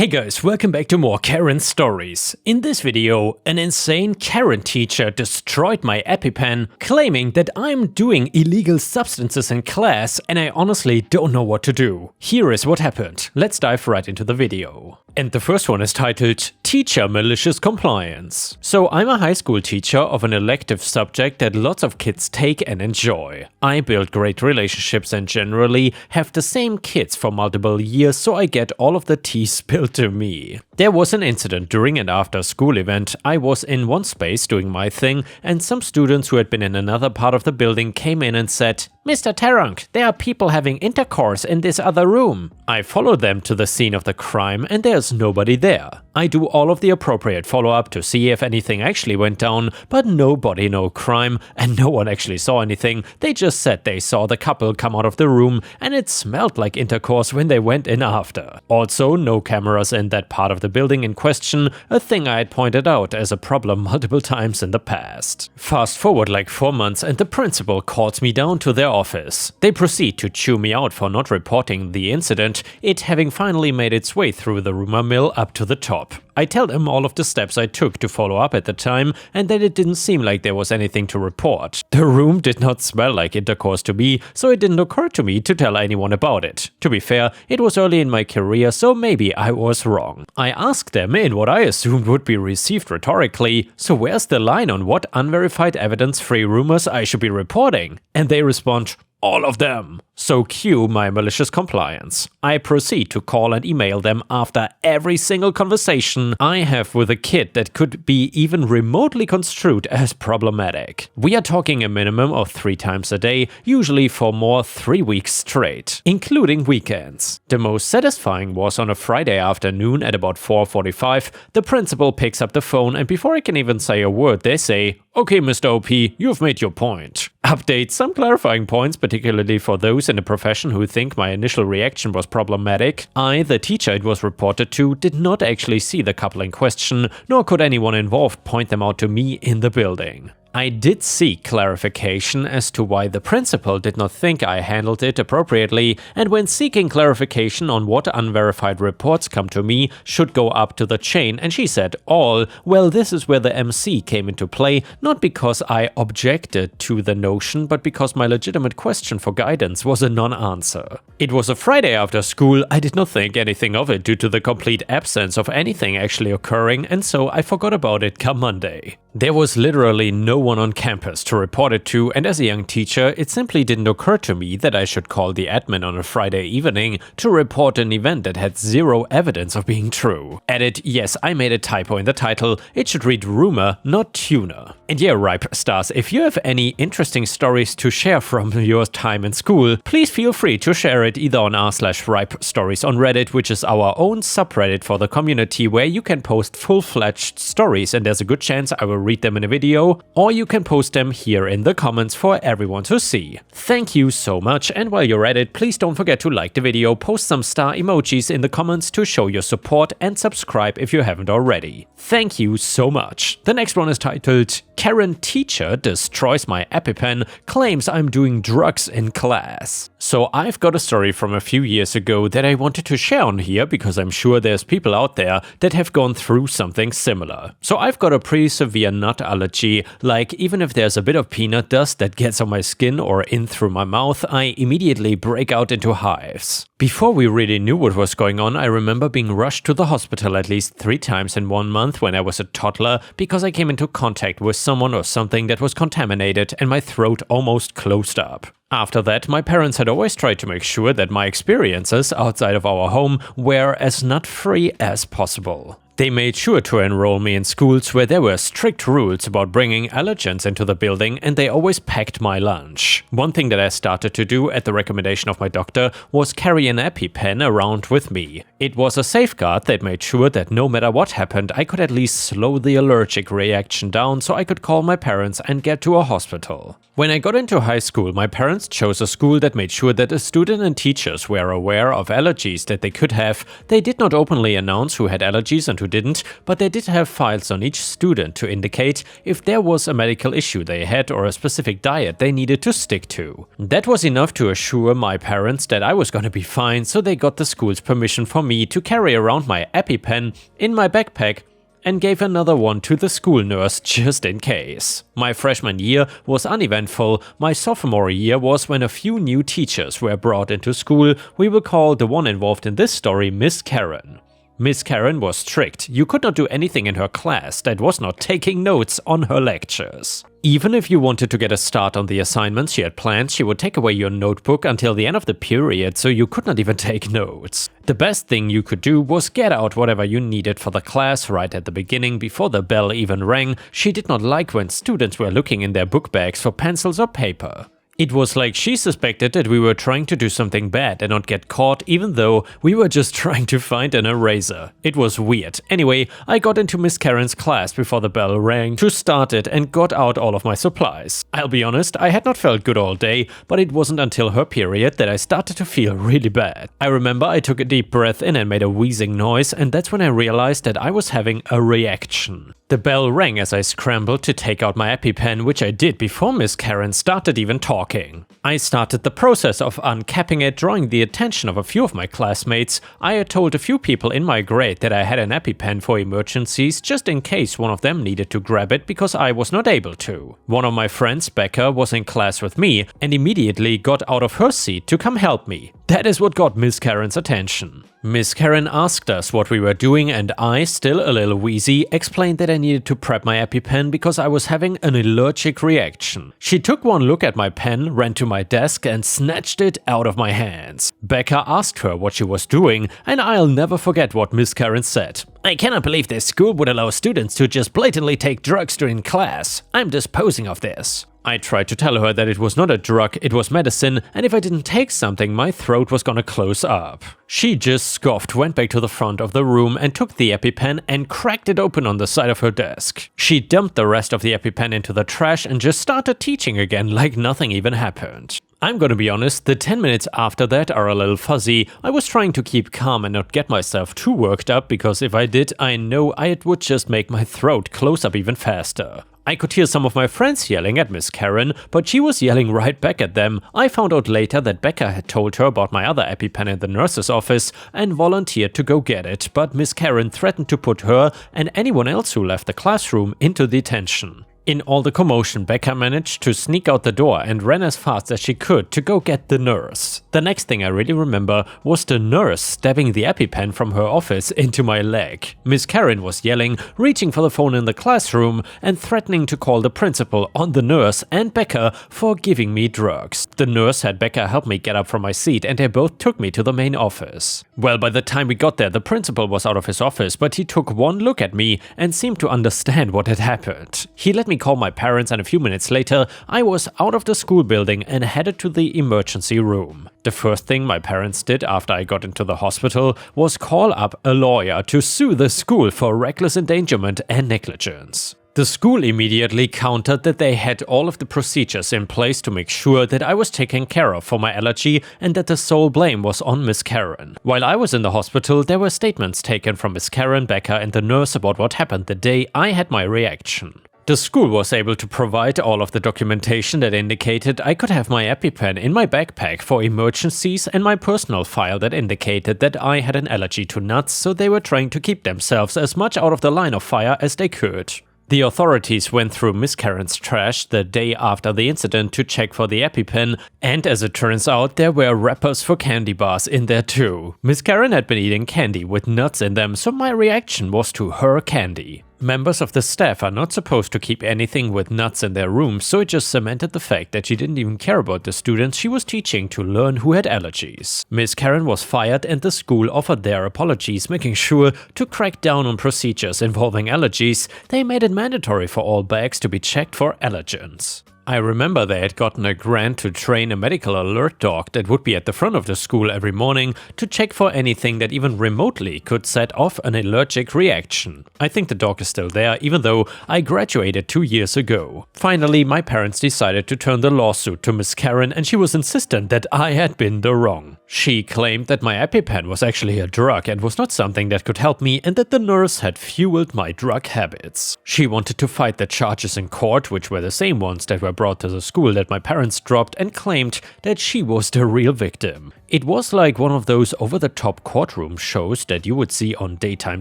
Hey guys, welcome back to more Karen stories. In this video, an insane Karen teacher destroyed my Epipen, claiming that I'm doing illegal substances in class and I honestly don't know what to do. Here is what happened. Let's dive right into the video. And the first one is titled Teacher Malicious Compliance. So I'm a high school teacher of an elective subject that lots of kids take and enjoy. I build great relationships and generally have the same kids for multiple years, so I get all of the tea spilled to me. There was an incident during and after school event. I was in one space doing my thing and some students who had been in another part of the building came in and said, "Mr. Tarrant, there are people having intercourse in this other room." I followed them to the scene of the crime and there's nobody there. I do all of the appropriate follow-up to see if anything actually went down, but nobody, no crime, and no one actually saw anything. They just said they saw the couple come out of the room and it smelled like intercourse when they went in after. Also, no cameras in that part of the building in question, a thing I had pointed out as a problem multiple times in the past. Fast forward like 4 months and the principal calls me down to their office. They proceed to chew me out for not reporting the incident, it having finally made its way through the rumor mill up to the top. I tell them all of the steps I took to follow up at the time and that it didn't seem like there was anything to report. The room did not smell like intercourse to me, so it didn't occur to me to tell anyone about it. To be fair, it was early in my career, so maybe I was wrong. I asked them in what I assumed would be received rhetorically, so where's the line on what unverified evidence-free rumors I should be reporting? And they respond, all of them. So cue my malicious compliance. I proceed to call and email them after every single conversation I have with a kid that could be even remotely construed as problematic. We are talking a minimum of 3 times a day, usually for more 3 weeks straight, including weekends. The most satisfying was on a Friday afternoon at about 4:45, the principal picks up the phone and before I can even say a word they say, "Okay Mr. OP, you've made your point." Update some clarifying points, particularly for those in the profession who think my initial reaction was problematic. I, the teacher it was reported to, did not actually see the couple in question, nor could anyone involved point them out to me in the building. I did seek clarification as to why the principal did not think I handled it appropriately, and when seeking clarification on what unverified reports come to me should go up to the chain, and she said all, well, this is where the MC came into play, not because I objected to the notion, but because my legitimate question for guidance was a non-answer. It was a Friday after school, I did not think anything of it due to the complete absence of anything actually occurring, and so I forgot about it come Monday. There was literally no one on campus to report it to, and as a young teacher, it simply didn't occur to me that I should call the admin on a Friday evening to report an event that had zero evidence of being true. Edit, yes, I made a typo in the title, it should read rumor, not tuna. And yeah, Ripe Stars, if you have any interesting stories to share from your time in school, please feel free to share it either on r/Ripe Stories on Reddit, which is our own subreddit for the community where you can post full-fledged stories and there's a good chance I will read them in a video, or you can post them here in the comments for everyone to see. Thank you so much, and while you're at it, please don't forget to like the video, post some star emojis in the comments to show your support, and subscribe if you haven't already. Thank you so much. The next one is titled Karen Teacher Destroys My Epipen, Claims I'm Doing Drugs in Class. So I've got a story from a few years ago that I wanted to share on here because I'm sure there's people out there that have gone through something similar. So I've got a pretty severe nut allergy, like even if there's a bit of peanut dust that gets on my skin or in through my mouth, I immediately break out into hives. Before we really knew what was going on, I remember being rushed to the hospital at least 3 times in 1 month when I was a toddler because I came into contact with someone or something that was contaminated and my throat almost closed up. After that, my parents had always tried to make sure that my experiences outside of our home were as nut-free as possible. They made sure to enroll me in schools where there were strict rules about bringing allergens into the building, and they always packed my lunch. One thing that I started to do at the recommendation of my doctor was carry an Epipen around with me. It was a safeguard that made sure that no matter what happened, I could at least slow the allergic reaction down so I could call my parents and get to a hospital. When I got into high school, my parents chose a school that made sure that the student and teachers were aware of allergies that they could have. They did not openly announce who had allergies and who didn't, but they did have files on each student to indicate if there was a medical issue they had or a specific diet they needed to stick to. That was enough to assure my parents that I was gonna be fine, so they got the school's permission for me to carry around my Epipen in my backpack and gave another one to the school nurse just in case. My freshman year was uneventful. My sophomore year was when a few new teachers were brought into school. We will call the one involved in this story Miss Karen. Miss Karen was strict. You could not do anything in her class that was not taking notes on her lectures. Even if you wanted to get a start on the assignments she had planned, she would take away your notebook until the end of the period, so you could not even take notes. The best thing you could do was get out whatever you needed for the class right at the beginning before the bell even rang. She did not like when students were looking in their book bags for pencils or paper. It was like she suspected that we were trying to do something bad and not get caught, even though we were just trying to find an eraser. It was weird. Anyway, I got into Miss Karen's class before the bell rang to start it and got out all of my supplies. I'll be honest, I had not felt good all day, but it wasn't until her period that I started to feel really bad. I remember I took a deep breath in and made a wheezing noise, and that's when I realized that I was having a reaction. The bell rang as I scrambled to take out my Epipen, which I did before Miss Karen started even talking. I started the process of uncapping it, drawing the attention of a few of my classmates. I had told a few people in my grade that I had an Epipen for emergencies, just in case one of them needed to grab it because I was not able to. One of my friends, Becca, was in class with me and immediately got out of her seat to come help me. That is what got Miss Karen's attention. Miss Karen asked us what we were doing, and I, still a little wheezy, explained that I needed to prep my Epipen because I was having an allergic reaction. She took one look at my pen, ran to my desk and snatched it out of my hands. Becca asked her what she was doing, and I'll never forget what Miss Karen said. "I cannot believe this school would allow students to just blatantly take drugs during class. I'm disposing of this." I tried to tell her that it was not a drug, it was medicine, and if I didn't take something, my throat was gonna close up. She just scoffed, went back to the front of the room and took the Epipen and cracked it open on the side of her desk. She dumped the rest of the Epipen into the trash and just started teaching again like nothing even happened. I'm gonna be honest, the 10 minutes after that are a little fuzzy. I was trying to keep calm and not get myself too worked up, because if I did, I know it would just make my throat close up even faster. I could hear some of my friends yelling at Miss Karen, but she was yelling right back at them. I found out later that Becca had told her about my other Epipen in the nurse's office and volunteered to go get it, but Miss Karen threatened to put her and anyone else who left the classroom into detention. In all the commotion, Becca managed to sneak out the door and ran as fast as she could to go get the nurse. The next thing I really remember was the nurse stabbing the Epipen from her office into my leg. Miss Karen was yelling, reaching for the phone in the classroom, and threatening to call the principal on the nurse and Becca for giving me drugs. The nurse had Becca help me get up from my seat, and they both took me to the main office. Well, by the time we got there, the principal was out of his office, but he took one look at me and seemed to understand what had happened. He let me call my parents, and a few minutes later I was out of the school building and headed to the emergency room. The first thing my parents did after I got into the hospital was call up a lawyer to sue the school for reckless endangerment and negligence. The school immediately countered that they had all of the procedures in place to make sure that I was taken care of for my allergy and that the sole blame was on Miss Karen. While I was in the hospital, there were statements taken from Miss Karen, Becca and the nurse about what happened the day I had my reaction. The school was able to provide all of the documentation that indicated I could have my Epipen in my backpack for emergencies and my personal file that indicated that I had an allergy to nuts, so they were trying to keep themselves as much out of the line of fire as they could. The authorities went through Miss Karen's trash the day after the incident to check for the Epipen, and as it turns out, there were wrappers for candy bars in there too. Miss Karen had been eating candy with nuts in them, so my reaction was to her candy. Members of the staff are not supposed to keep anything with nuts in their rooms, so it just cemented the fact that she didn't even care about the students she was teaching to learn who had allergies. Miss Karen was fired and the school offered their apologies, making sure to crack down on procedures involving allergies. They made it mandatory for all bags to be checked for allergens. I remember they had gotten a grant to train a medical alert dog that would be at the front of the school every morning to check for anything that even remotely could set off an allergic reaction. I think the dog is still there, even though I graduated 2 years ago. Finally, my parents decided to turn the lawsuit to Miss Karen, and she was insistent that I had been the wrong. She claimed that my Epipen was actually a drug and was not something that could help me, and that the nurse had fueled my drug habits. She wanted to fight the charges in court, which were the same ones that were brought to the school that my parents dropped, and claimed that she was the real victim. It was like one of those over-the-top courtroom shows that you would see on daytime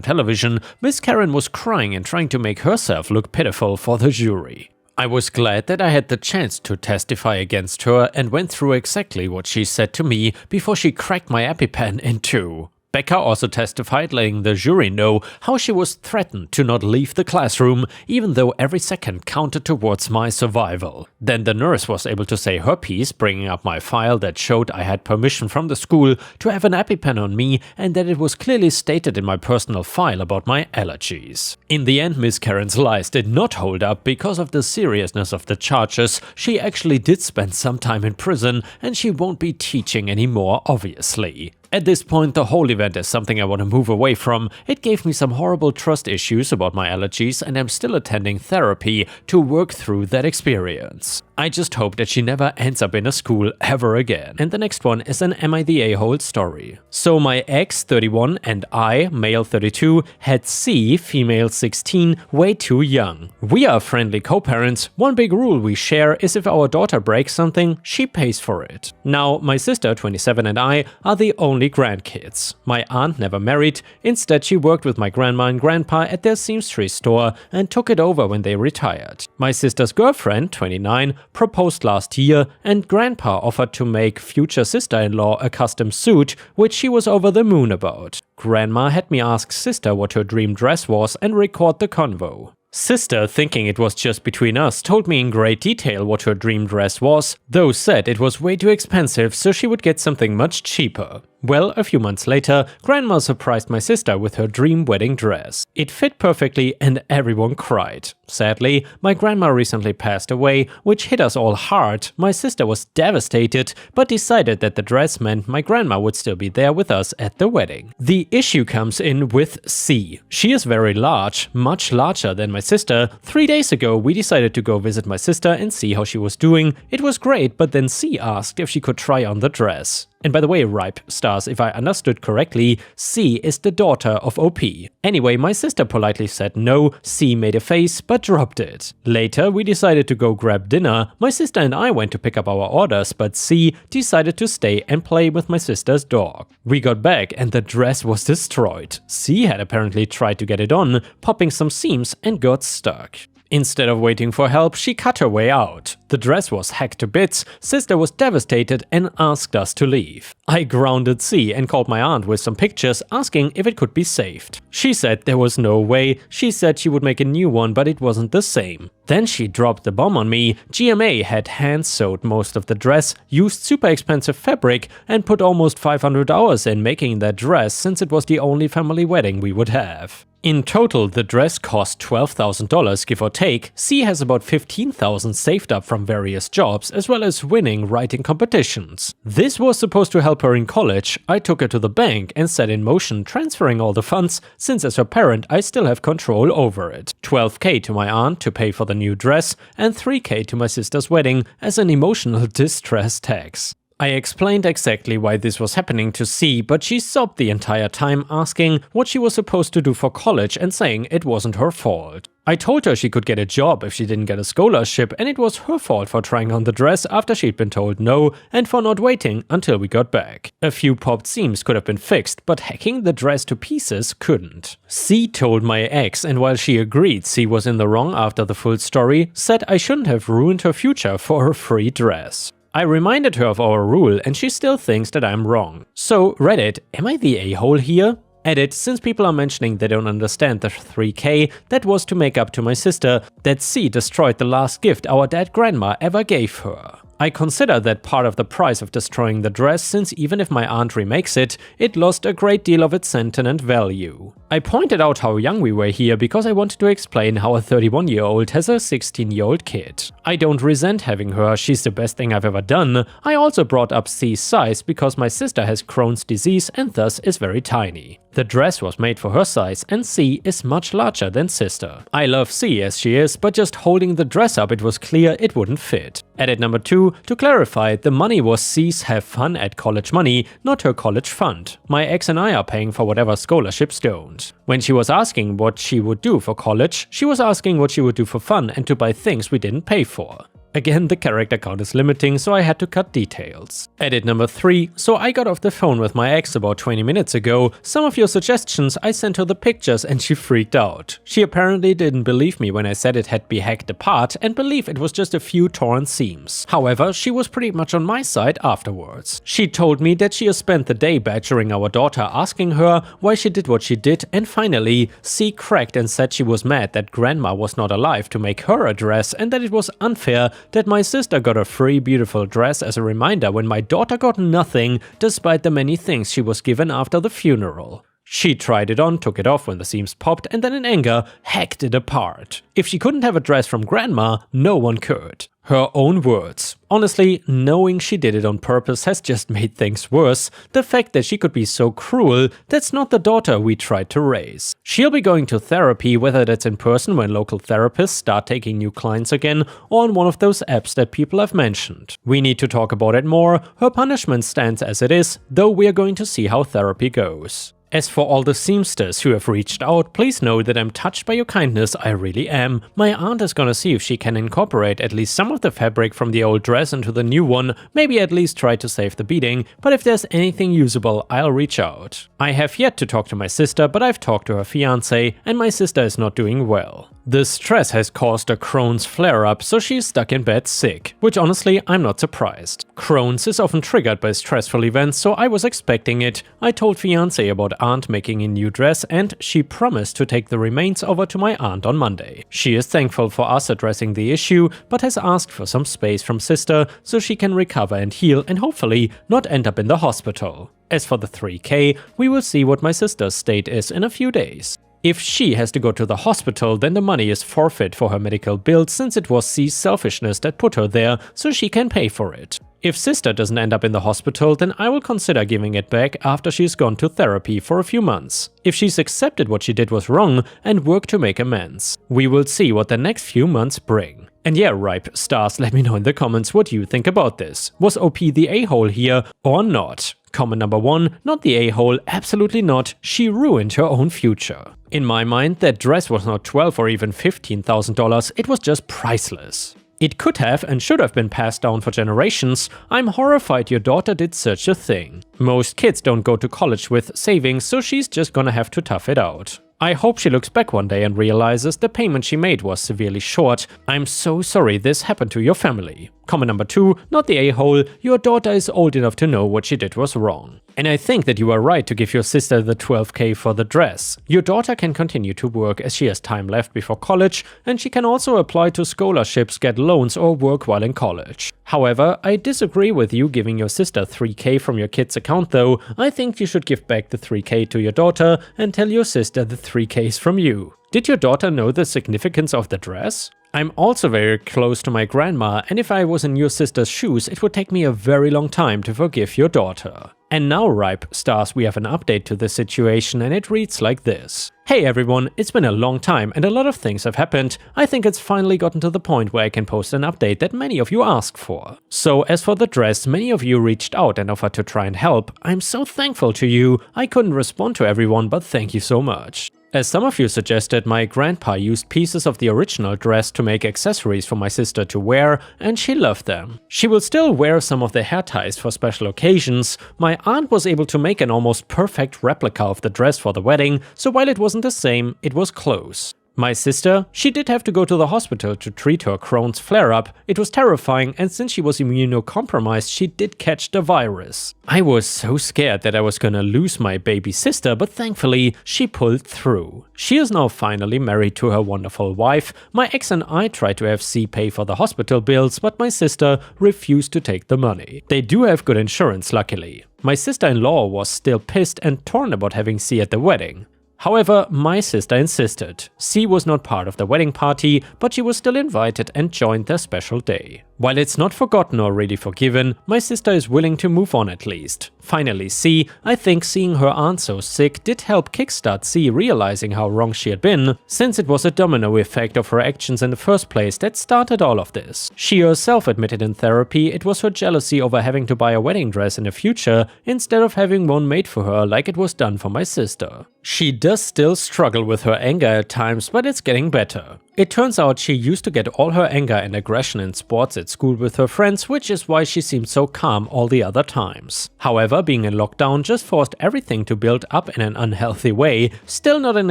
television. Miss Karen was crying and trying to make herself look pitiful for the jury. I was glad that I had the chance to testify against her and went through exactly what she said to me before she cracked my Epipen in two. Becca also testified, letting the jury know how she was threatened to not leave the classroom, even though every second counted towards my survival. Then the nurse was able to say her piece, bringing up my file that showed I had permission from the school to have an Epipen on me and that it was clearly stated in my personal file about my allergies. In the end, Miss Karen's lies did not hold up because of the seriousness of the charges. She actually did spend some time in prison, and she won't be teaching anymore, obviously. At this point, the whole event is something I want to move away from. It gave me some horrible trust issues about my allergies, and I'm still attending therapy to work through that experience. I just hope that she never ends up in a school ever again. And the next one is an Am I the A-hole story. So my ex, 31, and I, male 32, had C, female 16, way too young. We are friendly co-parents. One big rule we share is if our daughter breaks something, she pays for it. Now, my sister, 27, and I are the only grandkids. My aunt never married. Instead, she worked with my grandma and grandpa at their seamstress store and took it over when they retired. My sister's girlfriend, 29, proposed last year, and grandpa offered to make future sister-in-law a custom suit, which she was over the moon about. Grandma had me ask sister what her dream dress was and record the convo. Sister, thinking it was just between us, told me in great detail what her dream dress was, though said it was way too expensive, so she would get something much cheaper. Well, a few months later, Grandma surprised my sister with her dream wedding dress. It fit perfectly and everyone cried. Sadly, my grandma recently passed away, which hit us all hard. My sister was devastated, but decided that the dress meant my grandma would still be there with us at the wedding. The issue comes in with C. She is very large, much larger than my sister. 3 days ago, we decided to go visit my sister and see how she was doing. It was great, but then C asked if she could try on the dress. And by the way, Ripe Stars, if I understood correctly, C is the daughter of OP. Anyway, my sister politely said no, C made a face, but dropped it. Later, we decided to go grab dinner. My sister and I went to pick up our orders, but C decided to stay and play with my sister's dog. We got back and the dress was destroyed. C had apparently tried to get it on, popping some seams, and got stuck. Instead of waiting for help, she cut her way out. The dress was hacked to bits, sister was devastated and asked us to leave. I grounded C and called my aunt with some pictures, asking if it could be saved. She said there was no way. She said she would make a new one, but it wasn't the same. Then she dropped the bomb on me. GMA had hand-sewed most of the dress, used super expensive fabric, and put almost 500 hours in making that dress, since it was the only family wedding we would have. In total, the dress cost $12,000, give or take. C has about $15,000 saved up from various jobs, as well as winning writing competitions. This was supposed to help her in college. I took her to the bank and set in motion transferring all the funds, since as her parent I still have control over it. $12K to my aunt to pay for the new dress, and $3K to my sister's wedding as an emotional distress tax. I explained exactly why this was happening to C, but she sobbed the entire time, asking what she was supposed to do for college and saying it wasn't her fault. I told her she could get a job if she didn't get a scholarship, and it was her fault for trying on the dress after she'd been told no and for not waiting until we got back. A few popped seams could have been fixed, but hacking the dress to pieces couldn't. C told my ex, and while she agreed C was in the wrong after the full story, said I shouldn't have ruined her future for her free dress. I reminded her of our rule and she still thinks that I'm wrong. So Reddit, am I the a-hole here? Edit, since people are mentioning they don't understand the $3K, that was to make up to my sister that C destroyed the last gift our dead grandma ever gave her. I consider that part of the price of destroying the dress, since even if my aunt remakes it, it lost a great deal of its sentiment value. I pointed out how young we were here because I wanted to explain how a 31-year-old has a 16-year-old kid. I don't resent having her, she's the best thing I've ever done. I also brought up C's size because my sister has Crohn's disease and thus is very tiny. The dress was made for her size and C is much larger than sister. I love C as she is, but just holding the dress up it was clear it wouldn't fit. Edit number 2, to clarify, the money was C's have fun at college money, not her college fund. My ex and I are paying for whatever scholarships don't. When she was asking what she would do for college, she was asking what she would do for fun and to buy things we didn't pay for. Again, the character count is limiting, so I had to cut details. Edit number 3, so I got off the phone with my ex about 20 minutes ago. Some of your suggestions, I sent her the pictures and she freaked out. She apparently didn't believe me when I said it had been hacked apart and believed it was just a few torn seams. However, she was pretty much on my side afterwards. She told me that she has spent the day badgering our daughter, asking her why she did what she did, and finally, C cracked and said she was mad that grandma was not alive to make her a dress and that it was unfair that my sister got a free beautiful dress as a reminder when my daughter got nothing despite the many things she was given after the funeral. She tried it on, took it off when the seams popped, and then in anger hacked it apart. If she couldn't have a dress from grandma, no one could. Her own words. Honestly, knowing she did it on purpose has just made things worse. The fact that she could be so cruel, that's not the daughter we tried to raise. She'll be going to therapy, whether that's in person when local therapists start taking new clients again, or on one of those apps that people have mentioned. We need to talk about it more. Her punishment stands as it is, though we are going to see how therapy goes. As for all the seamsters who have reached out, please know that I'm touched by your kindness, I really am. My aunt is gonna see if she can incorporate at least some of the fabric from the old dress into the new one, maybe at least try to save the beading, but if there's anything usable, I'll reach out. I have yet to talk to my sister, but I've talked to her fiancé, and my sister is not doing well. The stress has caused a Crohn's flare-up, so she's stuck in bed sick, which honestly, I'm not surprised. Crohn's is often triggered by stressful events, so I was expecting it. I told fiancé about aunt making a new dress and she promised to take the remains over to my aunt on Monday. She is thankful for us addressing the issue, but has asked for some space from sister so she can recover and heal and hopefully not end up in the hospital. As for the 3K, we will see what my sister's state is in a few days. If she has to go to the hospital, then the money is forfeit for her medical bill since it was C's selfishness that put her there, so she can pay for it. If sister doesn't end up in the hospital, then I will consider giving it back after she's gone to therapy for a few months. If she's accepted what she did was wrong and worked to make amends. We will see what the next few months bring. And yeah, Ripe Stars, let me know in the comments what you think about this. Was OP the a-hole here or not? Comment number 1, not the a-hole, absolutely not, she ruined her own future. In my mind, that dress was not $12,000 or even $15,000, it was just priceless. It could have and should have been passed down for generations. I'm horrified your daughter did such a thing. Most kids don't go to college with savings, so she's just gonna have to tough it out. I hope she looks back one day and realizes the payment she made was severely short. I'm so sorry this happened to your family. Comment number 2, not the a-hole, your daughter is old enough to know what she did was wrong. And I think that you are right to give your sister the $12K for the dress. Your daughter can continue to work as she has time left before college, and she can also apply to scholarships, get loans or work while in college. However, I disagree with you giving your sister $3K from your kid's account though. I think you should give back the $3K to your daughter and tell your sister the $3K is from you. Did your daughter know the significance of the dress? I'm also very close to my grandma, and if I was in your sister's shoes, it would take me a very long time to forgive your daughter. And now, Ripe Stars, we have an update to this situation, and it reads like this. Hey everyone, it's been a long time and a lot of things have happened. I think it's finally gotten to the point where I can post an update that many of you asked for. So as for the dress, many of you reached out and offered to try and help. I'm so thankful to you. I couldn't respond to everyone, but thank you so much. As some of you suggested, my grandpa used pieces of the original dress to make accessories for my sister to wear, and she loved them. She will still wear some of the hair ties for special occasions. My aunt was able to make an almost perfect replica of the dress for the wedding, so while it wasn't the same, it was close. My sister, she did have to go to the hospital to treat her Crohn's flare-up. It was terrifying, and since she was immunocompromised, she did catch the virus. I was so scared that I was gonna lose my baby sister, but thankfully, she pulled through. She is now finally married to her wonderful wife. My ex and I tried to have C pay for the hospital bills, but my sister refused to take the money. They do have good insurance, luckily. My sister-in-law was still pissed and torn about having C at the wedding. However, my sister insisted. C was not part of the wedding party, but she was still invited and joined their special day. While it's not forgotten or really forgiven, my sister is willing to move on at least. Finally, C, I think seeing her aunt so sick did help kickstart C realizing how wrong she had been, since it was a domino effect of her actions in the first place that started all of this. She herself admitted in therapy it was her jealousy over having to buy a wedding dress in the future instead of having one made for her like it was done for my sister. She does still struggle with her anger at times, but it's getting better. It turns out she used to get all her anger and aggression in sports at school with her friends, which is why she seemed so calm all the other times. However, being in lockdown just forced everything to build up in an unhealthy way, still not an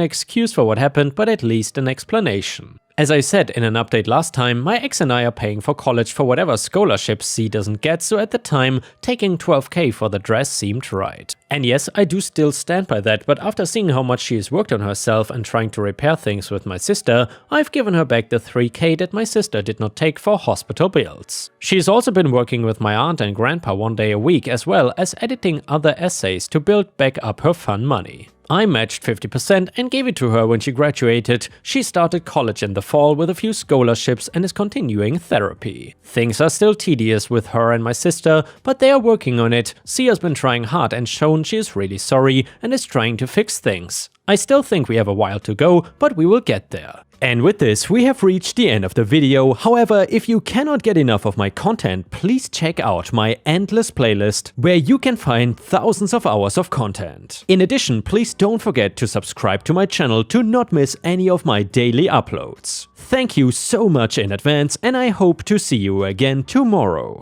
excuse for what happened, but at least an explanation. As I said in an update last time, my ex and I are paying for college for whatever scholarships C doesn't get, so at the time, taking 12k for the dress seemed right. And yes, I do still stand by that, but after seeing how much she has worked on herself and trying to repair things with my sister, I've given her back the 3k that my sister did not take for hospital bills. She's also been working with my aunt and grandpa one day a week, as well as editing other essays to build back up her fun money. I matched 50% and gave it to her when she graduated. She started college in the fall with a few scholarships and is continuing therapy. Things are still tedious with her and my sister, but they are working on it. C has been trying hard and shown she is really sorry and is trying to fix things. I still think we have a while to go, but we will get there. And with this, we have reached the end of the video. However, if you cannot get enough of my content, please check out my endless playlist, where you can find thousands of hours of content. In addition, please don't forget to subscribe to my channel to not miss any of my daily uploads. Thank you so much in advance, and I hope to see you again tomorrow.